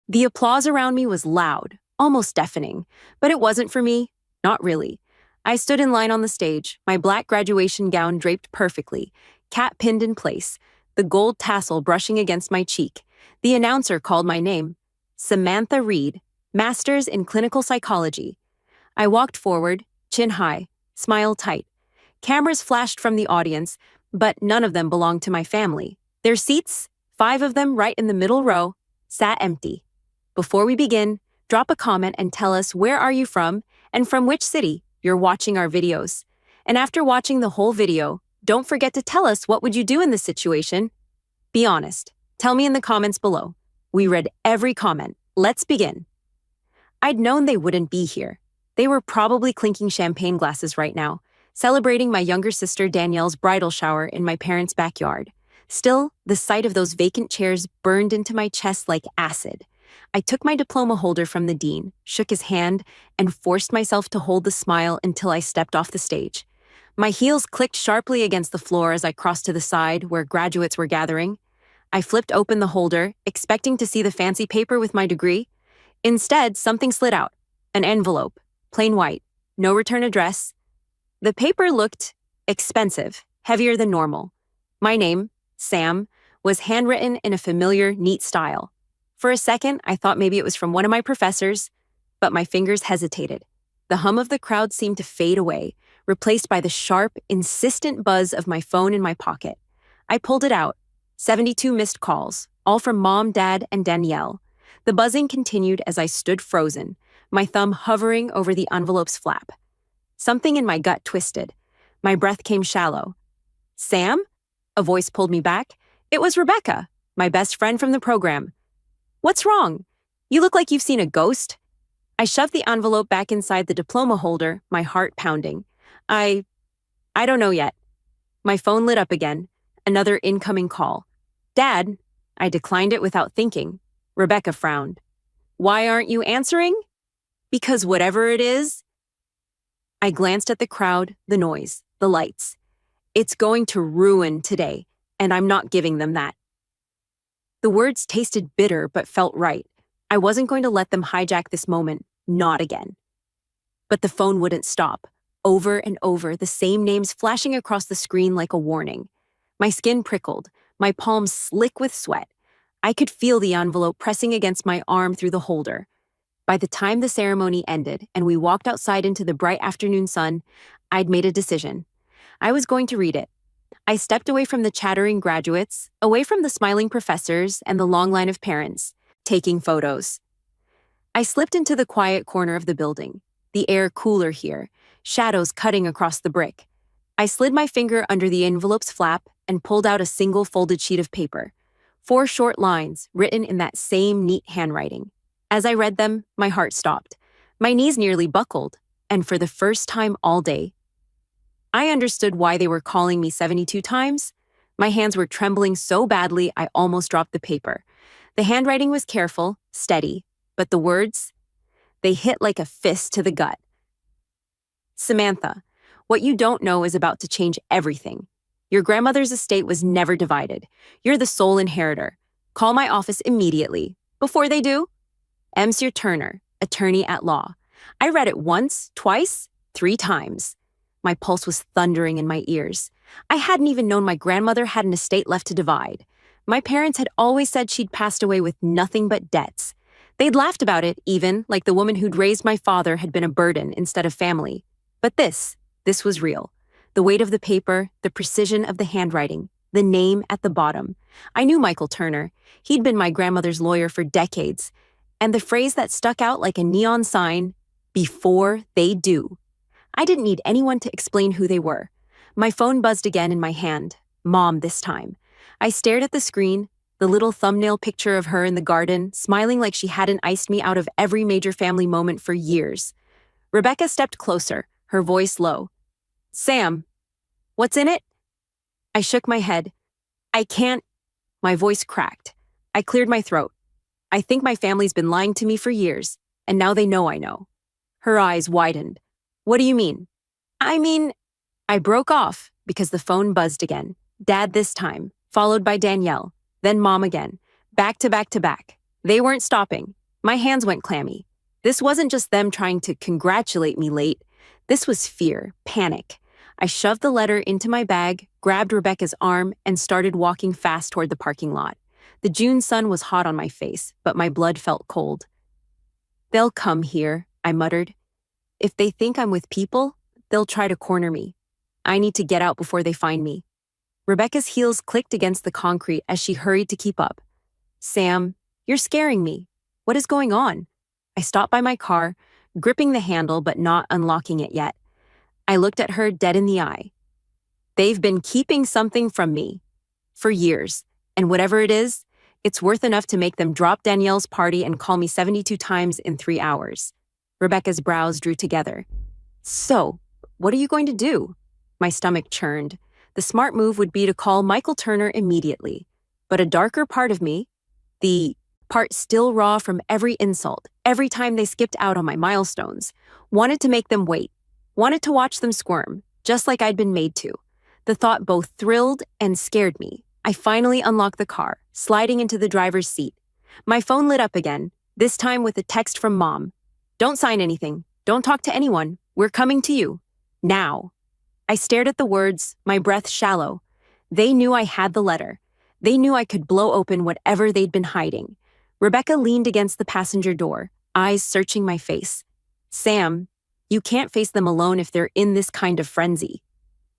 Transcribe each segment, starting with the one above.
The applause around me was loud, almost deafening, but it wasn't for me. Not really. I stood in line on the stage, my black graduation gown draped perfectly, cap pinned in place, the gold tassel brushing against my cheek. The announcer called my name. Samantha Reed, Master's in Clinical Psychology. I walked forward, chin high, smile tight. Cameras flashed from the audience, but none of them belonged to my family. Their seats, 5 of them right in the middle row, sat empty. Before we begin, drop a comment and tell us where are you from and from which city you're watching our videos. And after watching the whole video, don't forget to tell us what would you do in this situation. Be honest. Tell me in the comments below. We read every comment. Let's begin. I'd known they wouldn't be here. They were probably clinking champagne glasses right now, celebrating my younger sister Danielle's bridal shower in my parents' backyard. Still, the sight of those vacant chairs burned into my chest like acid. I took my diploma holder from the dean, shook his hand, and forced myself to hold the smile until I stepped off the stage. My heels clicked sharply against the floor as I crossed to the side where graduates were gathering. I flipped open the holder, expecting to see the fancy paper with my degree. Instead, something slid out. An envelope, plain white, no return address. The paper looked expensive, heavier than normal. My name, Sam, was handwritten in a familiar, neat style. For a second, I thought maybe it was from one of my professors, but my fingers hesitated. The hum of the crowd seemed to fade away, replaced by the sharp, insistent buzz of my phone in my pocket. I pulled it out. 72 missed calls, all from Mom, Dad, and Danielle. The buzzing continued as I stood frozen, my thumb hovering over the envelope's flap. Something in my gut twisted. My breath came shallow. Sam? A voice pulled me back. It was Rebecca, my best friend from the program. What's wrong? You look like you've seen a ghost. I shoved the envelope back inside the diploma holder, my heart pounding. I don't know yet. My phone lit up again. Another incoming call. Dad? I declined it without thinking. Rebecca frowned. Why aren't you answering? Because whatever it is. I glanced at the crowd, the noise, the lights. It's going to ruin today, and I'm not giving them that. The words tasted bitter but felt right. I wasn't going to let them hijack this moment, not again. But the phone wouldn't stop. Over and over, the same names flashing across the screen like a warning. My skin prickled, my palms slick with sweat. I could feel the envelope pressing against my arm through the holder. By the time the ceremony ended and we walked outside into the bright afternoon sun, I'd made a decision. I was going to read it. I stepped away from the chattering graduates, away from the smiling professors and the long line of parents, taking photos. I slipped into the quiet corner of the building, the air cooler here, shadows cutting across the brick. I slid my finger under the envelope's flap and pulled out a single folded sheet of paper. 4 short lines written in that same neat handwriting. As I read them, my heart stopped. My knees nearly buckled, and for the first time all day, I understood why they were calling me 72 times. My hands were trembling so badly I almost dropped the paper. The handwriting was careful, steady, but the words, they hit like a fist to the gut. Samantha, what you don't know is about to change everything. Your grandmother's estate was never divided. You're the sole inheritor. Call my office immediately. Before they do, Monsieur Turner, attorney at law. I read it once, twice, 3 times. My pulse was thundering in my ears. I hadn't even known my grandmother had an estate left to divide. My parents had always said she'd passed away with nothing but debts. They'd laughed about it, even, like the woman who'd raised my father had been a burden instead of family. But this was real. The weight of the paper, the precision of the handwriting, the name at the bottom. I knew Michael Turner. He'd been my grandmother's lawyer for decades. And the phrase that stuck out like a neon sign, before they do. I didn't need anyone to explain who they were. My phone buzzed again in my hand, Mom this time. I stared at the screen, the little thumbnail picture of her in the garden, smiling like she hadn't iced me out of every major family moment for years. Rebecca stepped closer, her voice low. Sam, what's in it? I shook my head. I can't. My voice cracked. I cleared my throat. I think my family's been lying to me for years, and now they know I know. Her eyes widened. What do you mean? I broke off because the phone buzzed again. Dad this time, followed by Danielle, then Mom again, back to back to back. They weren't stopping. My hands went clammy. This wasn't just them trying to congratulate me late. This was fear, panic. I shoved the letter into my bag, grabbed Rebecca's arm, and started walking fast toward the parking lot. The June sun was hot on my face, but my blood felt cold. "They'll come here," I muttered. "If they think I'm with people, they'll try to corner me. I need to get out before they find me." Rebecca's heels clicked against the concrete as she hurried to keep up. "Sam, you're scaring me. What is going on?" I stopped by my car, gripping the handle but not unlocking it yet. I looked at her dead in the eye. "They've been keeping something from me for years, and whatever it is, it's worth enough to make them drop Danielle's party and call me 72 times in 3 hours." Rebecca's brows drew together. "So, what are you going to do?" My stomach churned. The smart move would be to call Michael Turner immediately. But a darker part of me, the part still raw from every insult, every time they skipped out on my milestones, wanted to make them wait, wanted to watch them squirm, just like I'd been made to. The thought both thrilled and scared me. I finally unlocked the car, sliding into the driver's seat. My phone lit up again, this time with a text from Mom. "Don't sign anything. Don't talk to anyone. We're coming to you. Now." I stared at the words, my breath shallow. They knew I had the letter. They knew I could blow open whatever they'd been hiding. Rebecca leaned against the passenger door, eyes searching my face. "Sam, you can't face them alone if they're in this kind of frenzy."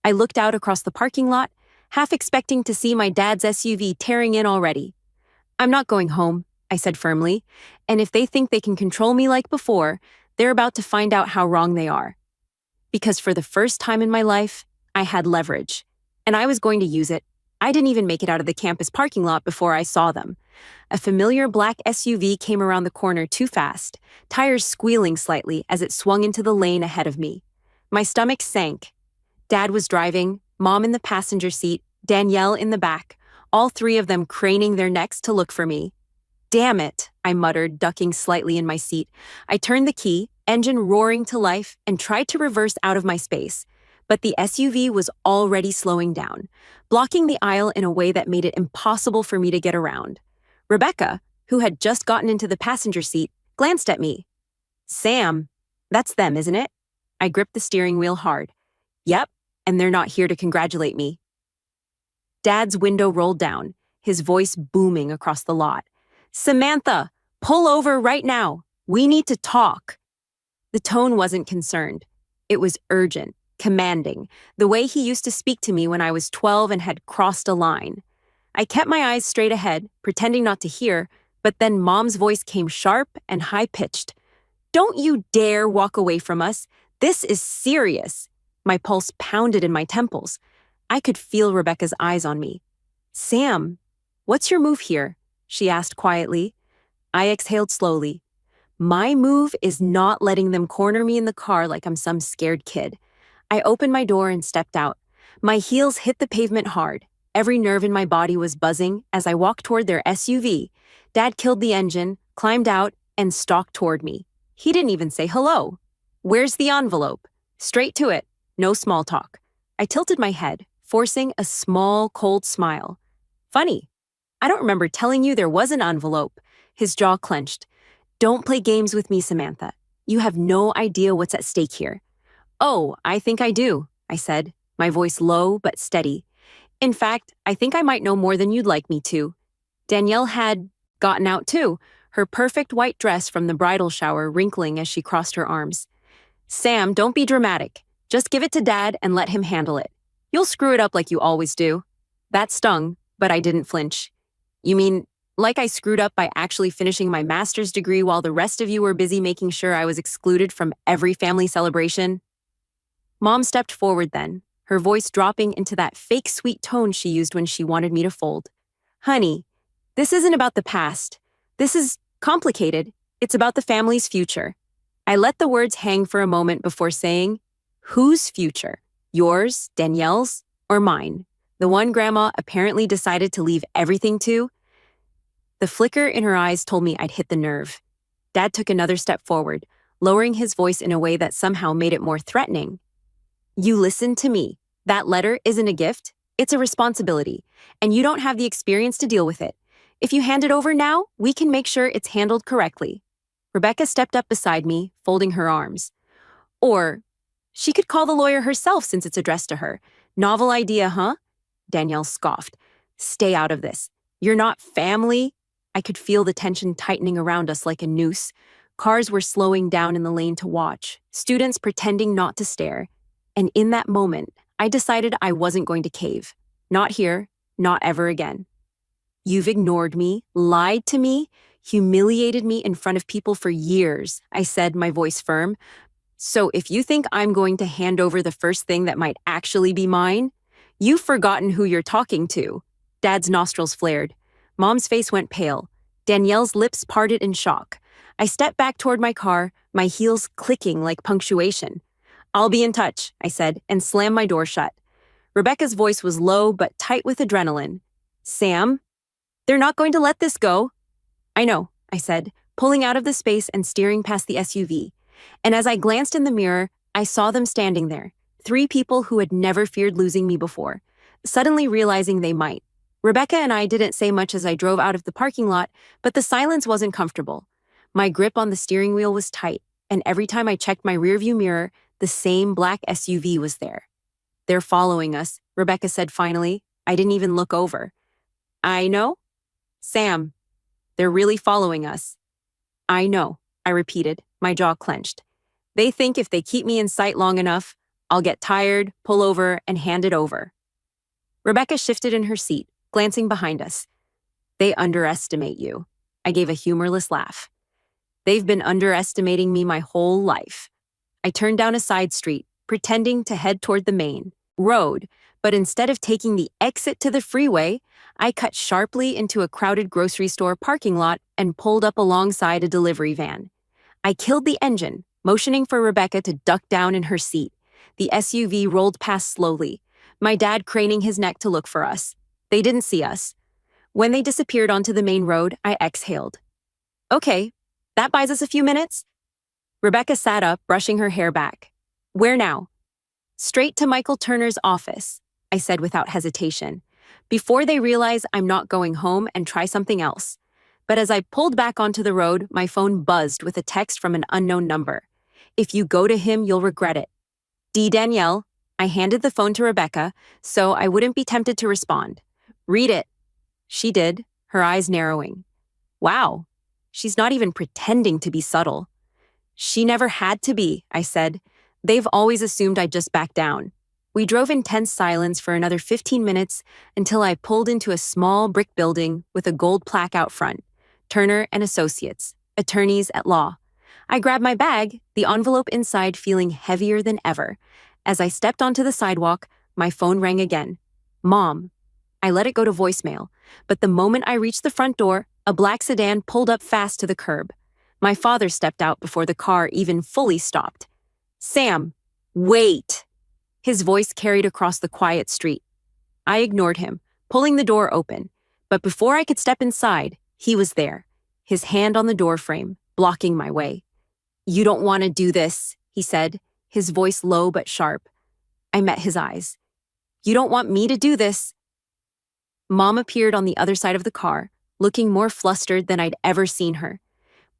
I looked out across the parking lot, half expecting to see my dad's SUV tearing in already. "I'm not going home," I said firmly, "and if they think they can control me like before, they're about to find out how wrong they are." Because for the first time in my life, I had leverage, and I was going to use it. I didn't even make it out of the campus parking lot before I saw them. A familiar black SUV came around the corner too fast, tires squealing slightly as it swung into the lane ahead of me. My stomach sank. Dad was driving, Mom in the passenger seat, Danielle in the back, all three of them craning their necks to look for me. "Damn it," I muttered, ducking slightly in my seat. I turned the key, engine roaring to life, and tried to reverse out of my space. But the SUV was already slowing down, blocking the aisle in a way that made it impossible for me to get around. Rebecca, who had just gotten into the passenger seat, glanced at me. "Sam, that's them, isn't it?" I gripped the steering wheel hard. "Yep, and they're not here to congratulate me." Dad's window rolled down, his voice booming across the lot. "Samantha, pull over right now. We need to talk." The tone wasn't concerned. It was urgent, commanding, the way he used to speak to me when I was 12 and had crossed a line. I kept my eyes straight ahead, pretending not to hear, but then Mom's voice came sharp and high-pitched. "Don't you dare walk away from us. This is serious." My pulse pounded in my temples. I could feel Rebecca's eyes on me. "Sam, what's your move here?" she asked quietly. I exhaled slowly. My move is not letting them corner me in the car like I'm some scared kid. I opened my door and stepped out. My heels hit the pavement hard. Every nerve in my body was buzzing as I walked toward their SUV. Dad killed the engine, climbed out, and stalked toward me. He didn't even say hello. "Where's the envelope?" Straight to it. No small talk. I tilted my head, forcing a small, cold smile. "Funny. I don't remember telling you there was an envelope." His jaw clenched. "Don't play games with me, Samantha. You have no idea what's at stake here." "Oh, I think I do," I said, my voice low but steady. "In fact, I think I might know more than you'd like me to." Danielle had gotten out too, her perfect white dress from the bridal shower wrinkling as she crossed her arms. "Sam, don't be dramatic. Just give it to Dad and let him handle it. You'll screw it up like you always do." That stung, but I didn't flinch. "You mean, like I screwed up by actually finishing my master's degree while the rest of you were busy making sure I was excluded from every family celebration?" Mom stepped forward then, her voice dropping into that fake sweet tone she used when she wanted me to fold. "Honey, this isn't about the past. This is complicated. It's about the family's future." I let the words hang for a moment before saying, "Whose future? Yours, Danielle's, or mine? The one Grandma apparently decided to leave everything to?" The flicker in her eyes told me I'd hit the nerve. Dad took another step forward, lowering his voice in a way that somehow made it more threatening. "You listen to me. That letter isn't a gift, it's a responsibility, and you don't have the experience to deal with it. If you hand it over now, we can make sure it's handled correctly. Rebecca stepped up beside me, folding her arms. Or, she could call the lawyer herself since it's addressed to her. Novel idea, huh? Danielle scoffed. Stay out of this. You're not family. I could feel the tension tightening around us like a noose. Cars were slowing down in the lane to watch, students pretending not to stare. And in that moment, I decided I wasn't going to cave. Not here, not ever again. You've ignored me, lied to me, humiliated me in front of people for years, I said, my voice firm. So if you think I'm going to hand over the first thing that might actually be mine, you've forgotten who you're talking to. Dad's nostrils flared. Mom's face went pale. Danielle's lips parted in shock. I stepped back toward my car, my heels clicking like punctuation. I'll be in touch, I said, and slammed my door shut. Rebecca's voice was low but tight with adrenaline. Sam? They're not going to let this go. I know, I said, pulling out of the space and steering past the SUV. And as I glanced in the mirror, I saw them standing there, 3 people who had never feared losing me before, suddenly realizing they might. Rebecca and I didn't say much as I drove out of the parking lot, but the silence wasn't comfortable. My grip on the steering wheel was tight, and every time I checked my rearview mirror, the same black SUV was there. They're following us, Rebecca said finally. I didn't even look over. I know? Sam, they're really following us. I know, I repeated, my jaw clenched. They think if they keep me in sight long enough, I'll get tired, pull over, and hand it over. Rebecca shifted in her seat, glancing behind us. They underestimate you. I gave a humorless laugh. They've been underestimating me my whole life. I turned down a side street, pretending to head toward the main road, but instead of taking the exit to the freeway, I cut sharply into a crowded grocery store parking lot and pulled up alongside a delivery van. I killed the engine, motioning for Rebecca to duck down in her seat. The SUV rolled past slowly, my dad craning his neck to look for us. They didn't see us. When they disappeared onto the main road, I exhaled. Okay, that buys us a few minutes. Rebecca sat up, brushing her hair back. Where now? Straight to Michael Turner's office, I said without hesitation, before they realize I'm not going home and try something else. But as I pulled back onto the road, my phone buzzed with a text from an unknown number. If you go to him, you'll regret it. D. Danielle. I handed the phone to Rebecca, so I wouldn't be tempted to respond. Read it. She did, her eyes narrowing. Wow, she's not even pretending to be subtle. She never had to be, I said. They've always assumed I'd just back down. We drove in tense silence for another 15 minutes until I pulled into a small brick building with a gold plaque out front. Turner and Associates, attorneys at law. I grabbed my bag, the envelope inside feeling heavier than ever. As I stepped onto the sidewalk, my phone rang again. Mom. I let it go to voicemail, but the moment I reached the front door, a black sedan pulled up fast to the curb. My father stepped out before the car even fully stopped. Sam, wait! His voice carried across the quiet street. I ignored him, pulling the door open, but before I could step inside, he was there, his hand on the doorframe, blocking my way. You don't want to do this, he said, his voice low but sharp. I met his eyes. You don't want me to do this. Mom appeared on the other side of the car, looking more flustered than I'd ever seen her.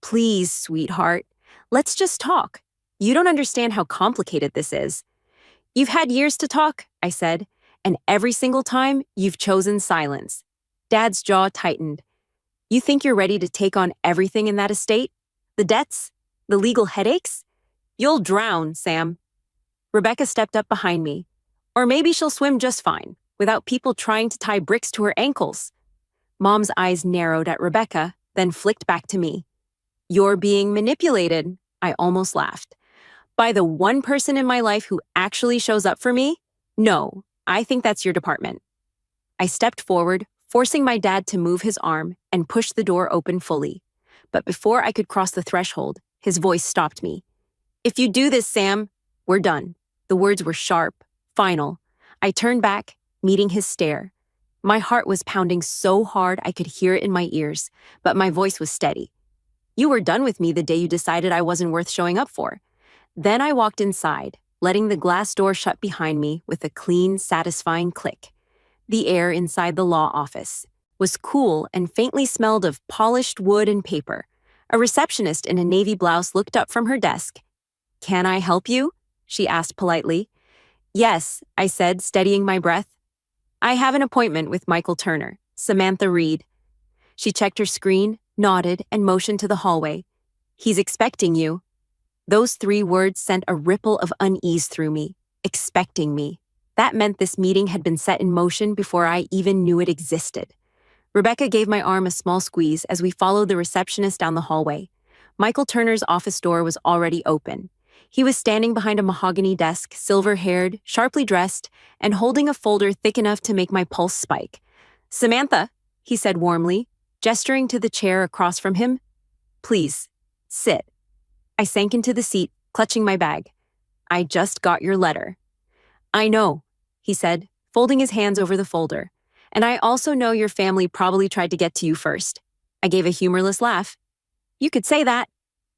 Please, sweetheart, let's just talk. You don't understand how complicated this is. You've had years to talk, I said, and every single time you've chosen silence. Dad's jaw tightened. You think you're ready to take on everything in that estate? The debts? The legal headaches? You'll drown, Sam. Rebecca stepped up behind me. Or maybe she'll swim just fine, without people trying to tie bricks to her ankles. Mom's eyes narrowed at Rebecca, then flicked back to me. You're being manipulated, I almost laughed. By the one person in my life who actually shows up for me? No, I think that's your department. I stepped forward, forcing my dad to move his arm and push the door open fully. But before I could cross the threshold, his voice stopped me. If you do this, Sam, we're done. The words were sharp, final. I turned back, meeting his stare. My heart was pounding so hard I could hear it in my ears, but my voice was steady. You were done with me the day you decided I wasn't worth showing up for. Then I walked inside, letting the glass door shut behind me with a clean, satisfying click. The air inside the law office, was cool and faintly smelled of polished wood and paper. A receptionist in a navy blouse looked up from her desk. "Can I help you?" she asked politely. "Yes," I said, steadying my breath. "I have an appointment with Michael Turner, Samantha Reed." She checked her screen, nodded, and motioned to the hallway. "He's expecting you." Those 3 words sent a ripple of unease through me. Expecting me. That meant this meeting had been set in motion before I even knew it existed. Rebecca gave my arm a small squeeze as we followed the receptionist down the hallway. Michael Turner's office door was already open. He was standing behind a mahogany desk, silver-haired, sharply dressed, and holding a folder thick enough to make my pulse spike. "Samantha," he said warmly, gesturing to the chair across from him. "Please, sit." I sank into the seat, clutching my bag. "I just got your letter." "I know," he said, folding his hands over the folder. "And I also know your family probably tried to get to you first." I gave a humorless laugh. "You could say that."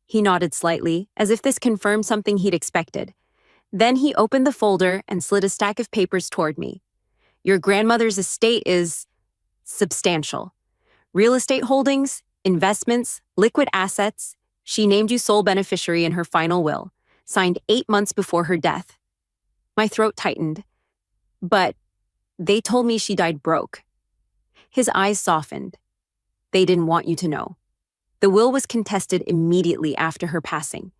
He nodded slightly, as if this confirmed something he'd expected. Then he opened the folder and slid a stack of papers toward me. "Your grandmother's estate is substantial. Real estate holdings, investments, liquid assets. She named you sole beneficiary in her final will, signed 8 months before her death." My throat tightened. "But they told me she died broke." His eyes softened. "They didn't want you to know. The will was contested immediately after her passing.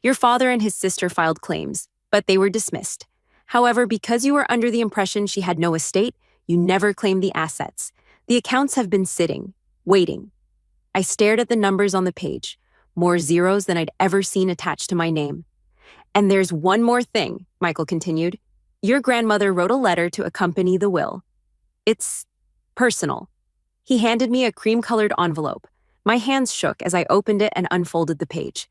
Your father and his sister filed claims, but they were dismissed. However, because you were under the impression she had no estate, you never claimed the assets. The accounts have been sitting, waiting." I stared at the numbers on the page, more zeros than I'd ever seen attached to my name. "And there's one more thing," Michael continued. "Your grandmother wrote a letter to accompany the will. It's personal." He handed me a cream-colored envelope. My hands shook as I opened it and unfolded the page.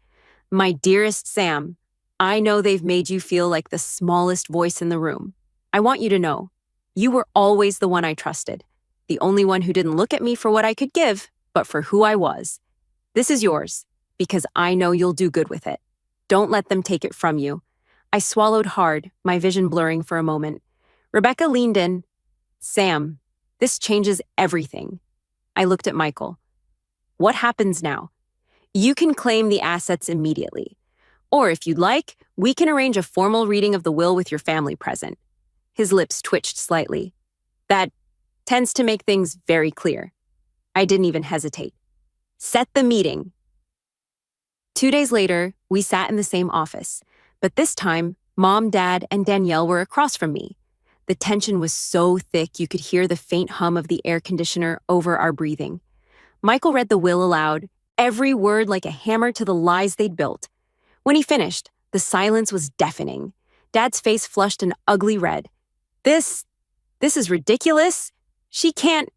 "My dearest Sam, I know they've made you feel like the smallest voice in the room. I want you to know, you were always the one I trusted, the only one who didn't look at me for what I could give, but for who I was. This is yours, because I know you'll do good with it. Don't let them take it from you." I swallowed hard, my vision blurring for a moment. Rebecca leaned in. "Sam, this changes everything." I looked at Michael. "What happens now? You can claim the assets immediately. Or if you'd like, we can arrange a formal reading of the will with your family present." His lips twitched slightly. "That tends to make things very clear." I didn't even hesitate. "Set the meeting." 2 days later, we sat in the same office, but this time, Mom, Dad, and Danielle were across from me. The tension was so thick you could hear the faint hum of the air conditioner over our breathing. Michael read the will aloud, every word like a hammer to the lies they'd built. When he finished, the silence was deafening. Dad's face flushed an ugly red. This is ridiculous. She can't."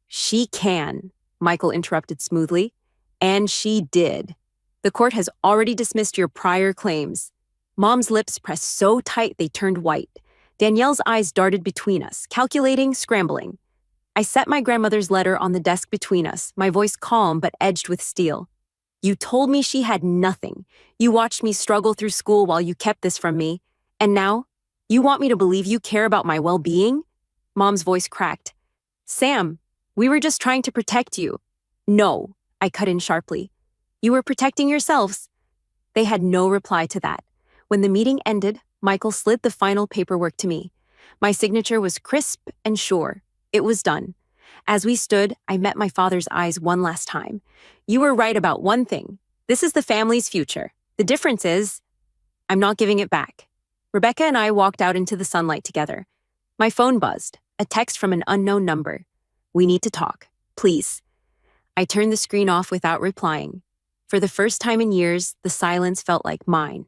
"She can," Michael interrupted smoothly. "And she did. The court has already dismissed your prior claims." Mom's lips pressed so tight they turned white. Danielle's eyes darted between us, calculating, scrambling. I set my grandmother's letter on the desk between us, my voice calm but edged with steel. "You told me she had nothing. You watched me struggle through school while you kept this from me. And now, you want me to believe you care about my well-being?" Mom's voice cracked. "Sam, we were just trying to protect you." "No," I cut in sharply. "You were protecting yourselves." They had no reply to that. When the meeting ended, Michael slid the final paperwork to me. My signature was crisp and sure. It was done. As we stood, I met my father's eyes one last time. "You were right about one thing. This is the family's future. The difference is, I'm not giving it back." Rebecca and I walked out into the sunlight together. My phone buzzed, a text from an unknown number. "We need to talk. Please." I turned the screen off without replying. For the first time in years, the silence felt like mine.